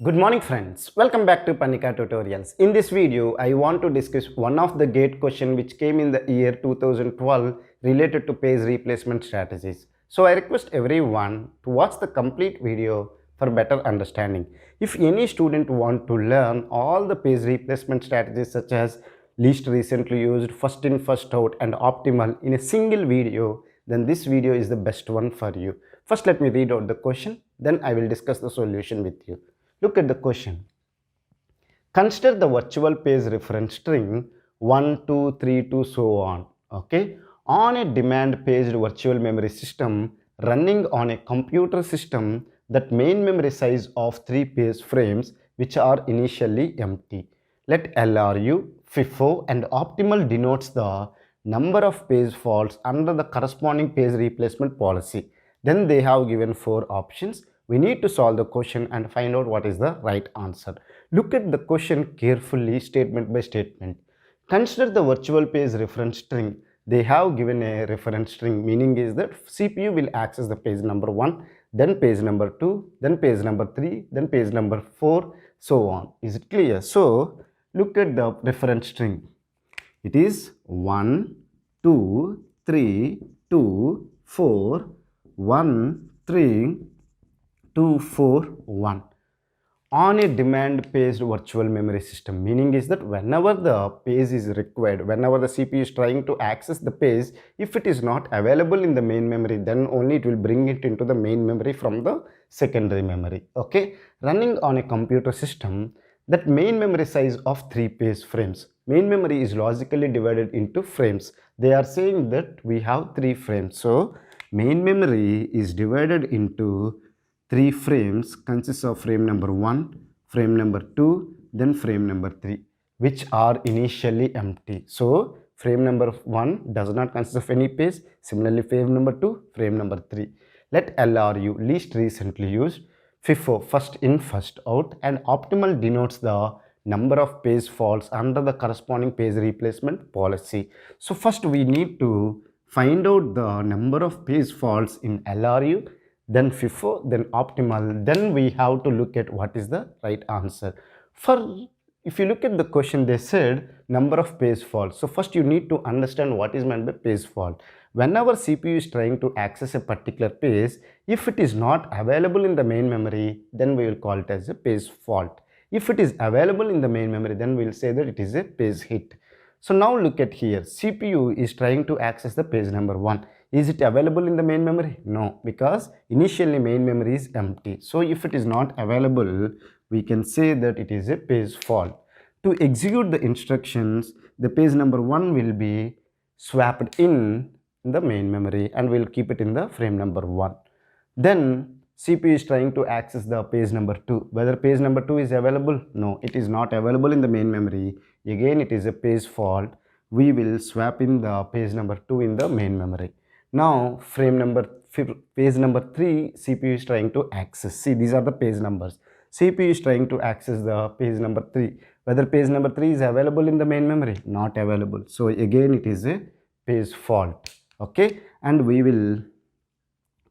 Good morning friends, welcome back to Panika Tutorials. In this video, I want to discuss one of the gate question which came in the year 2012 related to page replacement strategies. So I request everyone to watch the complete video for better understanding. If any student want to learn all the page replacement strategies such as least recently used, first in first out and optimal in a single video, then this video is the best one for you. First let me read out the question, then I will discuss the solution with you. Look at the question. Consider the virtual page reference string 1, 2, 3 to so on. Okay. On a demand paged virtual memory system running on a computer system, that main memory size of 3 page frames which are initially empty. Let LRU, Fifo and optimal denotes the number of page faults under the corresponding page replacement policy. Then they have given 4 options. We need to solve the question and find out what is the right answer. Look at the question carefully, statement by statement. Consider the virtual page reference string. They have given a reference string, meaning is that CPU will access the page number 1, then page number 2, then page number 3, then page number 4, so on. Is it clear? So, look at the reference string. It is 1, 2, 3, 2, 4, 1, 3, 2, 4, 1 on a demand paged virtual memory system, meaning is that whenever the page is required, whenever the CPU is trying to access the page, if it is not available in the main memory, then only it will bring it into the main memory from the secondary memory. Okay, running on a computer system, that main memory size of 3 page frames. Main memory is logically divided into frames. They are saying that we have 3 frames. So main memory is divided into 3 frames, consists of frame number 1, frame number 2, then frame number 3, which are initially empty. So frame number 1 does not consist of any page. Similarly, frame number 2, frame number 3. Let LRU, least recently used, Fifo, first in first out, and optimal denotes the number of page faults under the corresponding page replacement policy. So first we need to find out the number of page faults in LRU, then Fifo, then optimal, then we have to look at what is the right answer. If you look at the question, they said number of page faults. So first you need to understand what is meant by page fault. Whenever CPU is trying to access a particular page, if it is not available in the main memory, then we will call it as a page fault. If it is available in the main memory, then we will say that it is a page hit. So now look at here, CPU is trying to access the page number 1. Is it available in the main memory? No, because initially main memory is empty. So if it is not available, we can say that it is a page fault. To execute the instructions, the page number 1 will be swapped in the main memory and we'll keep it in the frame number 1. Then CPU is trying to access the page number 2. Whether page number 2 is available? No, it is not available in the main memory. Again, it is a page fault. We will swap in the page number 2 in the main memory. Now, page number 3, CPU is trying to access. See, these are the page numbers. CPU is trying to access the page number 3. Whether page number 3 is available in the main memory? Not available. So, again, it is a page fault. Okay, and we will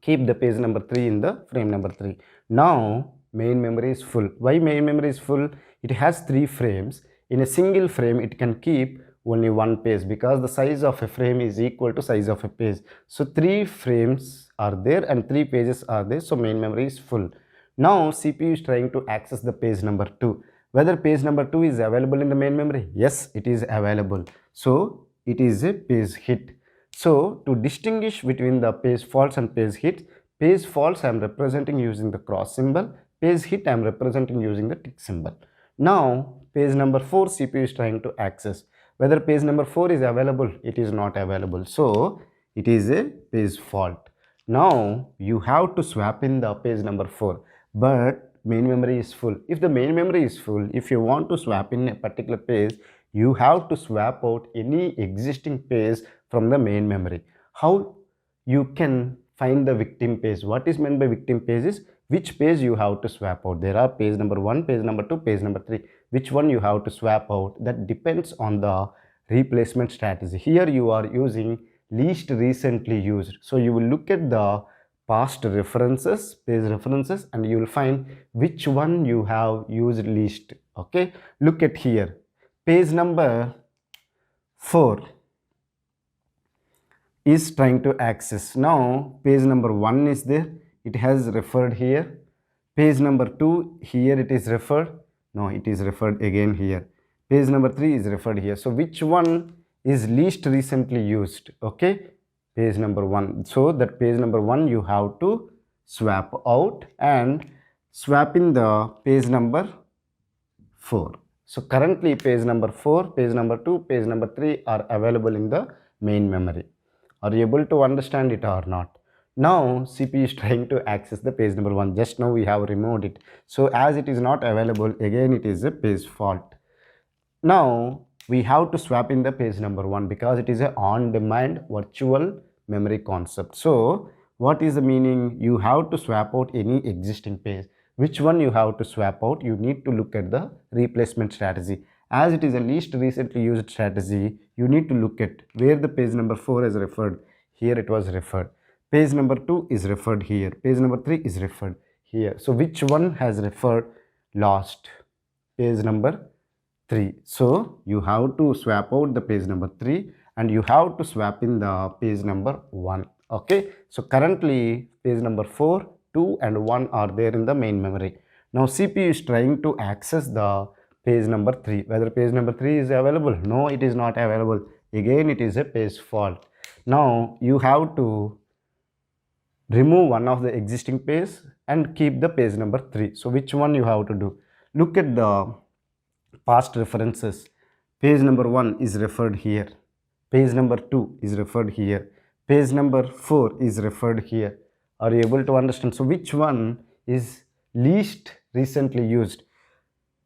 keep the page number 3 in the frame number 3. Now, main memory is full. Why main memory is full? It has 3 frames. In a single frame, it can keep only 1 page because the size of a frame is equal to size of a page. So 3 frames are there and 3 pages are there. So main memory is full. Now CPU is trying to access the page number 2. Whether page number 2 is available in the main memory? Yes, it is available. So it is a page hit. So to distinguish between the page faults and page hits, page faults I am representing using the cross symbol. Page hit I am representing using the tick symbol. Now page number 4 CPU is trying to access. Whether page number 4 is available, it is not available. So it is a page fault. Now you have to swap in the page number 4, but main memory is full. If the main memory is full, if you want to swap in a particular page, you have to swap out any existing page from the main memory. How you can find the victim page? What is meant by victim page is which page you have to swap out. There are page number 1, page number 2, page number 3. Which one you have to swap out? That depends on the replacement strategy. Here you are using least recently used. So you will look at the past references, page references, and you will find which one you have used least. Okay, look at here, page number 4 is trying to access. Now page number 1 is there, it has referred here. Page number 2, here it is referred, no, it is referred again here. Page number 3 is referred here. So which one is least recently used? Okay, page number 1. So that page number 1 you have to swap out and swap in the page number 4. So currently page number 4, page number 2, page number 3 are available in the main memory. Are you able to understand it or not? Now CPU is trying to access the page number 1. Just now we have removed it. So as it is not available, again it is a page fault. Now we have to swap in the page number 1 because it is a on-demand virtual memory concept. So what is the meaning? You have to swap out any existing page. Which one you have to swap out? You need to look at the replacement strategy. As it is a least recently used strategy, you need to look at where the page number 4 is referred. Here it was referred. Page number 2 is referred here. Page number 3 is referred here. So which one has referred last? Page number 3. So you have to swap out the page number 3 and you have to swap in the page number 1. Okay. So currently page number 4, 2 and 1 are there in the main memory. Now CPU is trying to access the page number 3. Whether page number 3 is available? No, it is not available. Again it is a page fault. Now you have to remove one of the existing page and keep the page number 3. So which one you have to do? Look at the past references. Page number 1 is referred here. Page number 2 is referred here. Page number 4 is referred here. Are you able to understand? So which one is least recently used?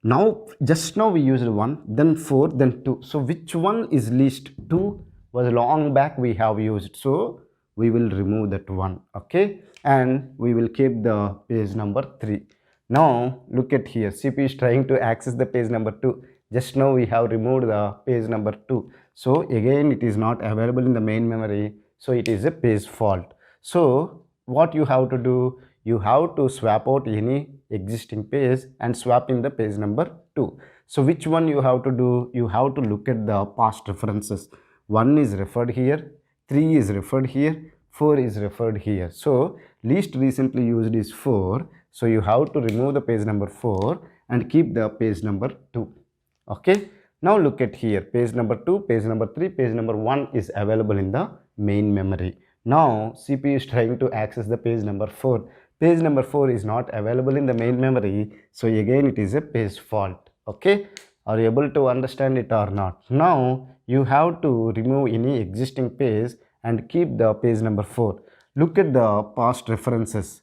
Now just now we used 1, then 4, then 2. So which one is least? 2 was long back we have used. So we will remove that one. Okay, and we will keep the page number 3. Now look at here, CPU is trying to access the page number 2. Just now we have removed the page number 2. So again it is not available in the main memory. So it is a page fault. So what you have to do? You have to swap out any existing page and swap in the page number 2. So which one you have to do? You have to look at the past references. 1 is referred here, 3 is referred here, 4 is referred here. So least recently used is 4. So you have to remove the page number 4 and keep the page number 2. Okay. Now look at here, page number 2, page number 3, page number 1 is available in the main memory. Now CPU is trying to access the page number 4. Page number 4 is not available in the main memory. So again it is a page fault. Okay. Are you able to understand it or not? Now you have to remove any existing page and keep the page number 4. Look at the past references.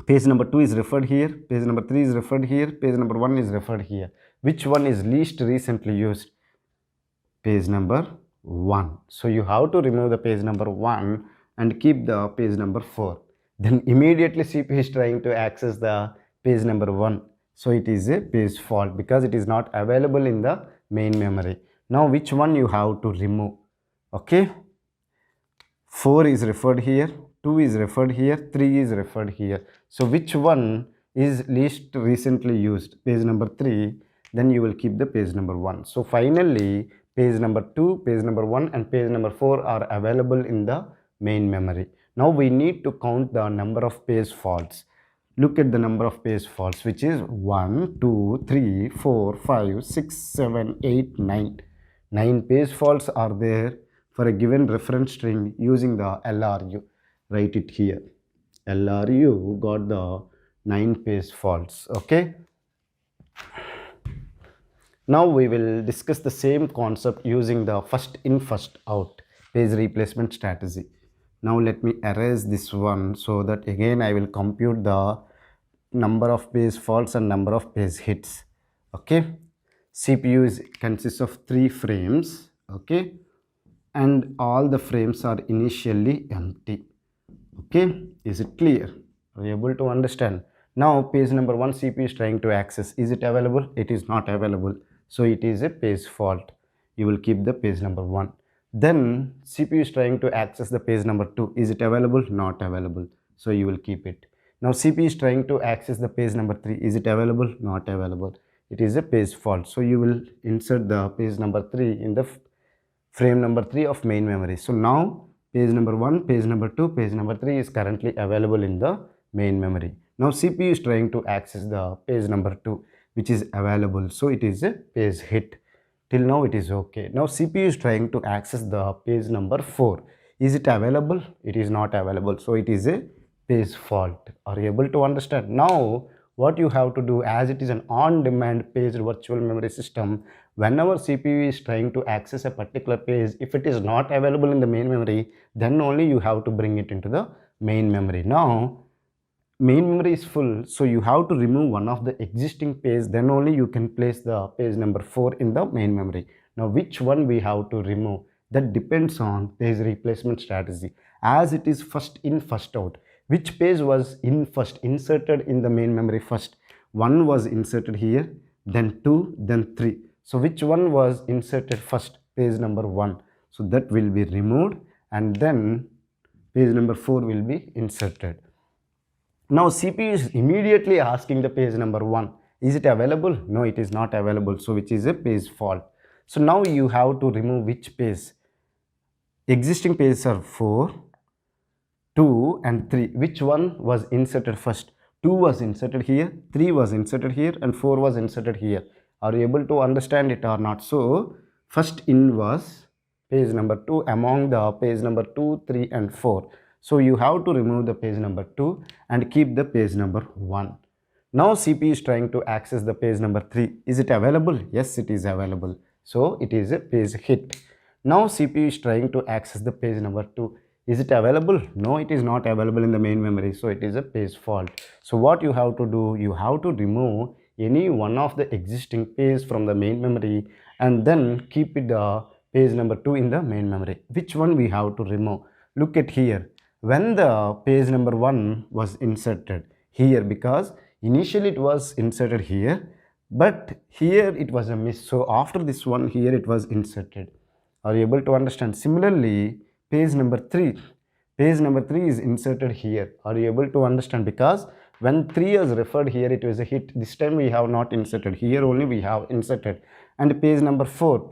Page number 2 is referred here, page number 3 is referred here, page number 1 is referred here. Which one is least recently used? Page number 1. So you have to remove the page number 1 and keep the page number 4. Then immediately CPU is trying to access the page number 1. So it is a page fault because it is not available in the main memory. Now which one you have to remove? Okay. 4 is referred here, 2 is referred here, 3 is referred here. So which one is least recently used? Page number 3. Then you will keep the page number 1. So finally page number 2, page number 1 and page number 4 are available in the main memory. Now we need to count the number of page faults. Look at the number of page faults, which is 1, 2, 3, 4, 5, 6, 7, 8, 9. 9 page faults are there for a given reference string using the LRU. Write it here. LRU got the 9 page faults. Okay. Now we will discuss the same concept using the first in first out page replacement strategy. Now let me erase this one so that again I will compute the number of page faults and number of page hits. Okay. CPU consists of 3 frames. Okay. And all the frames are initially empty. Okay. Is it clear? Are you able to understand? Now page number 1 CPU is trying to access. Is it available? It is not available. So it is a page fault. You will keep the page number 1. Then CPU is trying to access the page number 2. Is it available? Not available. so you will keep it. Now CPU is trying to access the page number 3. Is it available? Not available. It is a page fault, so you will insert the page number 3 in the frame number 3 of main memory. So now page number 1, page number 2, page number 3 is currently available in the main memory. Now CPU is trying to access the page number 2, which is available, so it is a page hit. Till now it is okay. Now CPU is trying to access the page number 4. Is it available? It is not available, so it is a page fault. Are you able to understand? Now what you have to do, as it is an on-demand paged virtual memory system, whenever CPU is trying to access a particular page, if it is not available in the main memory, then only you have to bring it into the main memory. Now main memory is full, so you have to remove one of the existing page, then only you can place the page number 4 in the main memory. Now which one we have to remove, that depends on page replacement strategy. As it is first in first out, which page was inserted in the main memory first? 1 was inserted here, then 2, then 3. So which one was inserted first? Page number 1. So that will be removed, and then page number 4 will be inserted. Now CPU is immediately asking the page number 1. Is it available? No, it is not available, so which is a page fault. So now you have to remove which page? Existing pages are 4, 2 and 3. Which one was inserted first? 2 was inserted here, 3 was inserted here, and 4 was inserted here. Are you able to understand it or not? So first in was page number 2 among the page number 2, 3 and 4. So you have to remove the page number 2 and keep the page number 1. Now CPU is trying to access the page number 3. Is it available? Yes, it is available. So it is a page hit. Now CPU is trying to access the page number 2. Is it available? No, it is not available in the main memory, so it is a page fault. So what you have to do, you have to remove any one of the existing page from the main memory and then keep it the page number 2 in the main memory. Which one we have to remove? Look at here. When the page number 1 was inserted here, because initially it was inserted here, but here it was a miss. So after this one, here it was inserted. Are you able to understand? Similarly, page number 3 is inserted here. Are you able to understand? Because when 3 was referred here, it was a hit. This time we have not inserted. Here only we have inserted. And page number 4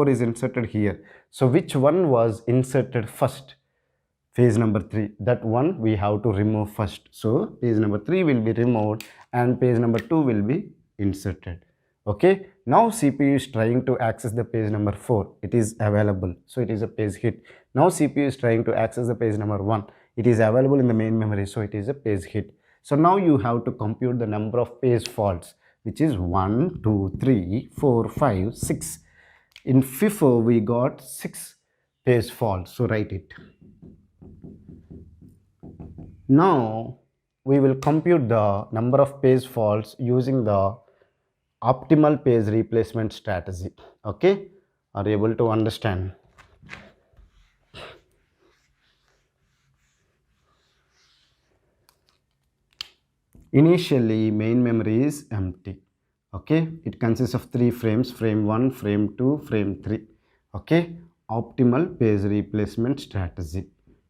is inserted here. So which one was inserted first? Page number 3. That one we have to remove first. So page number 3 will be removed and page number 2 will be inserted. Okay. Now CPU is trying to access the page number 4. It is available, so it is a page hit. Now CPU is trying to access the page number 1. It is available in the main memory, so it is a page hit. So now you have to compute the number of page faults, which is 1, 2, 3, 4, 5, 6. In Fifo we got 6 page faults, so write it. Now we will compute the number of page faults using the optimal page replacement strategy. Okay, are you able to understand? Initially main memory is empty. Okay, it consists of 3 frames, frame 1, frame 2, frame 3. Okay, optimal page replacement strategy.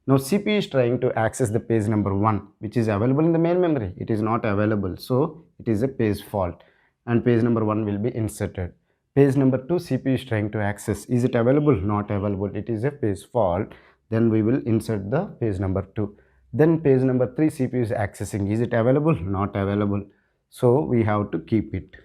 Now CPU is trying to access the page number 1, which is available in the main memory. It is not available, so it is a page fault, and page number 1 will be inserted. Page number 2 CPU is trying to access. Is it available? Not available. It is a page fault. Then we will insert the page number 2. Then page number 3 CPU is accessing. Is it available? Not available. So we have to keep it.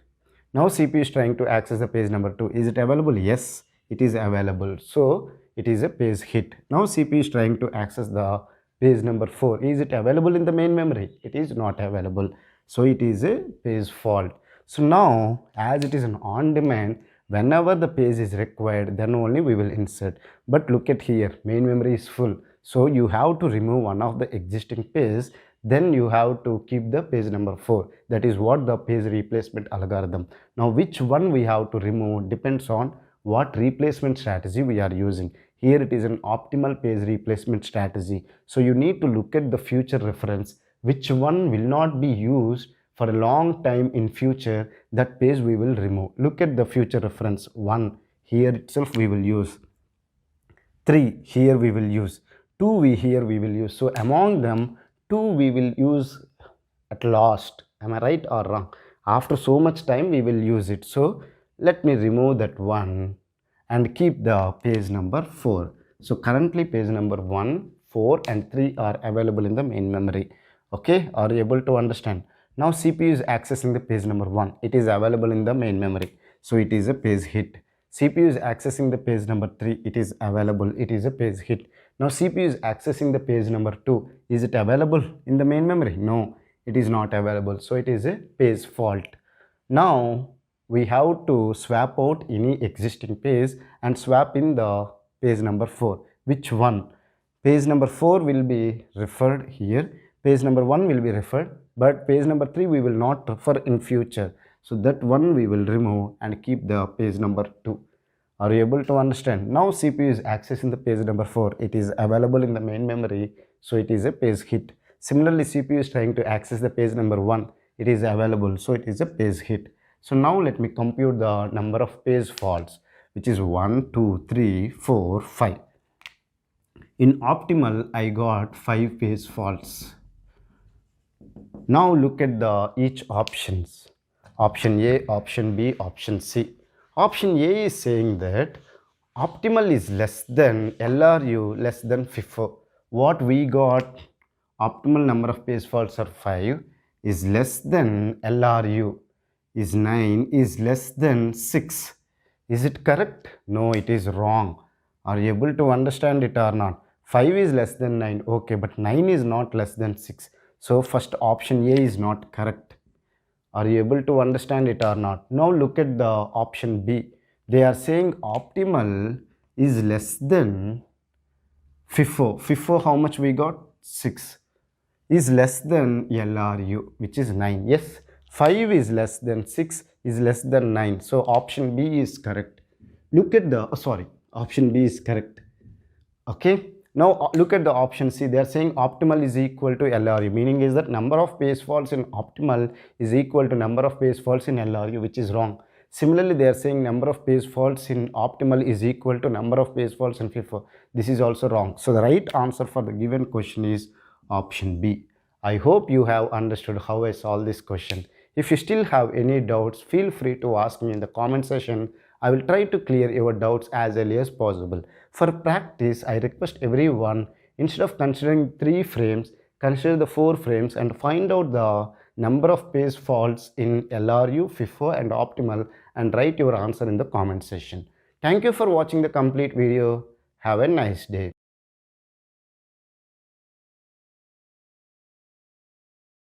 Now CPU is trying to access the page number 2. Is it available? Yes, it is available. So it is a page hit. Now CPU is trying to access the page number 4. Is it available in the main memory? It is not available. So it is a page fault. So now, as it is an on-demand, whenever the page is required, then only we will insert. But look at here, main memory is full. So you have to remove one of the existing page, then you have to keep the page number 4. That is what the page replacement algorithm. Now which one we have to remove depends on what replacement strategy we are using. Here it is an optimal page replacement strategy. So you need to look at the future reference. Which one will not be used for a long time in future, that page we will remove. Look at the future reference. 1 here itself we will use, 3 here we will use, 2 here we will use. So among them 2 we will use at last. Am I right or wrong? After so much time we will use it. So let me remove that 1 and keep the page number 4. So currently page number 1, 4 and 3 are available in the main memory. Okay, are you able to understand? Now CPU is accessing the page number 1. It is available in the main memory. So it is a page hit. CPU is accessing the page number 3. It is available. It is a page hit. Now CPU is accessing the page number 2. Is it available in the main memory? No, it is not available. So it is a page fault. Now we have to swap out any existing page and swap in the page number 4. Which one? Page number 4 will be referred here. Page number 1 will be referred, but page number 3 we will not refer in future. So that one we will remove and keep the page number 2. Are you able to understand? Now CPU is accessing the page number 4. It is available in the main memory. So it is a page hit. Similarly, CPU is trying to access the page number 1. It is available. So it is a page hit. So now let me compute the number of page faults, which is 1, 2, 3, 4, 5. In optimal, I got 5 page faults. Now look at the each options. Option A, option B, option C. Option A is saying that optimal is less than LRU less than Fifo. What we got, optimal number of page faults are 5, is less than LRU, is 9, is less than 6. Is it correct? No, it is wrong. Are you able to understand it or not? 5 is less than 9. Okay, but 9 is not less than 6. So first option A is not correct. Are you able to understand it or not? Now look at the option B. They are saying optimal is less than Fifo. Fifo, how much we got? 6. Is less than LRU, which is 9. Yes, 5 is less than 6, is less than 9. So option B is correct. Look at the, option B is correct. Okay. Now look at the option C. They are saying optimal is equal to LRU, meaning is that number of page faults in optimal is equal to number of page faults in LRU, which is wrong. Similarly, they are saying number of page faults in optimal is equal to number of page faults in Fifo. This is also wrong. So the right answer for the given question is option B. I hope you have understood how I solved this question. If you still have any doubts, feel free to ask me in the comment section. I will try to clear your doubts as early as possible. For practice, I request everyone, instead of considering 3 frames, consider the 4 frames and find out the number of page faults in LRU, Fifo and optimal and write your answer in the comment section. Thank you for watching the complete video. Have a nice day.